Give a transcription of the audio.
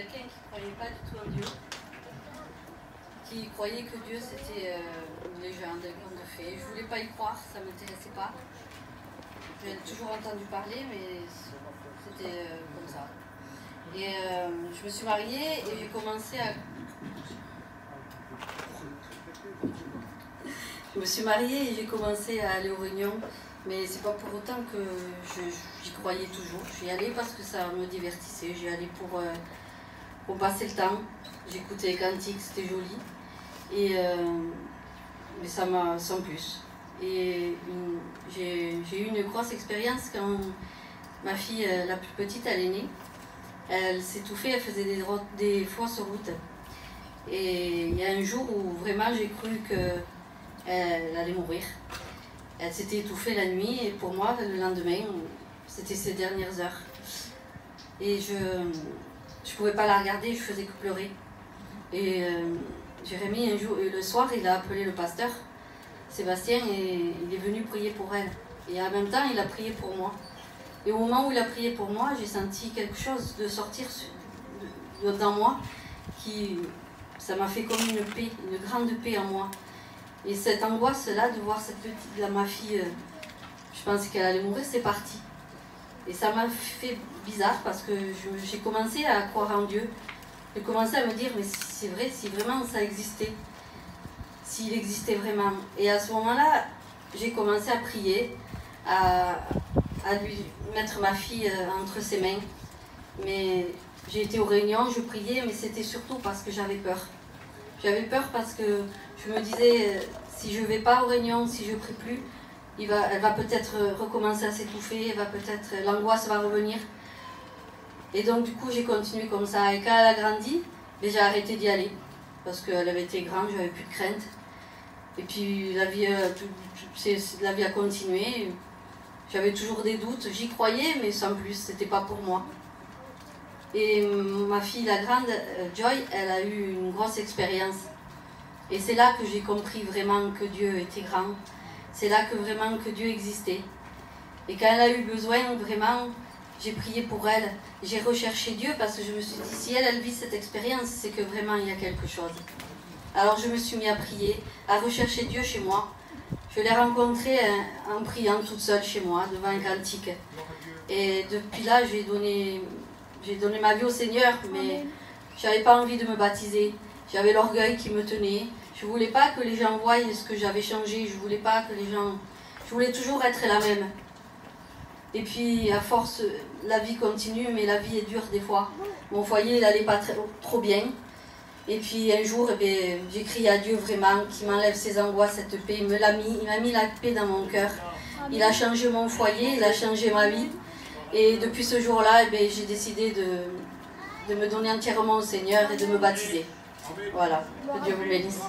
quelqu'un qui ne croyait pas du tout en Dieu, qui croyait que Dieu c'était une légende, un conte de fées. Je ne voulais pas y croire, ça ne m'intéressait pas. J'ai toujours entendu parler, mais c'était comme ça. Et je me suis mariée et j'ai commencé à... Je me suis mariée et j'ai commencé à aller aux réunions, mais c'est pas pour autant que j'y croyais toujours. J'y allais parce que ça me divertissait, j'y allais pour passer le temps. J'écoutais les cantiques, c'était joli. Et, mais ça m'a sans plus. Et j'ai eu une grosse expérience quand ma fille, la plus petite, elle est née. Elle s'étouffait, elle faisait des fausses routes. Et il y a un jour où vraiment j'ai cru qu'elle allait mourir. Elle s'était étouffée la nuit et pour moi, le lendemain, c'était ses dernières heures. Et je ne pouvais pas la regarder, je faisais que pleurer. Et Jérémy, un jour, le soir, il a appelé le pasteur, Sébastien, et il est venu prier pour elle. Et en même temps, il a prié pour moi. Et au moment où il a prié pour moi, j'ai senti quelque chose de sortir dans moi, ça m'a fait comme une paix, une grande paix en moi. Et cette angoisse-là, de voir cette petite, ma fille, je pensais qu'elle allait mourir, c'est parti. Et ça m'a fait bizarre parce que j'ai commencé à croire en Dieu. J'ai commencé à me dire, mais c'est vrai, si vraiment ça existait, s'il existait vraiment. Et à ce moment-là, j'ai commencé à prier, à lui mettre ma fille entre ses mains. Mais j'ai été aux réunions, je priais, mais c'était surtout parce que j'avais peur. J'avais peur parce que je me disais, si je ne vais pas aux réunions, si je ne prie plus, elle va peut-être recommencer à s'étouffer, l'angoisse va revenir. Et donc du coup j'ai continué comme ça. Et quand elle a grandi, j'ai arrêté d'y aller. Parce qu'elle avait été grande, j'avais plus de crainte. Et puis la vie a continué. J'avais toujours des doutes, j'y croyais, mais sans plus, c'était pas pour moi. Et ma fille, la grande, Joy, elle a eu une grosse expérience. Et c'est là que j'ai compris vraiment que Dieu était grand. C'est là que vraiment que Dieu existait. Et quand elle a eu besoin, vraiment, j'ai prié pour elle. J'ai recherché Dieu parce que je me suis dit, si elle vit cette expérience, c'est que vraiment il y a quelque chose. Alors je me suis mis à prier, à rechercher Dieu chez moi. Je l'ai rencontré en priant toute seule chez moi, devant un cantique. Et depuis là, j'ai donné ma vie au Seigneur, mais je n'avais pas envie de me baptiser. J'avais l'orgueil qui me tenait. Je ne voulais pas que les gens voient ce que j'avais changé. Je voulais pas que les gens... Je voulais toujours être la même. Et puis, à force, la vie continue, mais la vie est dure des fois. Mon foyer, il n'allait pas trop bien. Et puis, un jour, j'ai crié à Dieu vraiment, qui m'enlève ses angoisses, cette paix. Il m'a mis la paix dans mon cœur. Il a changé mon foyer, il a changé ma vie. Et depuis ce jour-là, j'ai décidé de me donner entièrement au Seigneur et de me baptiser. Voilà, que Dieu vous bénisse.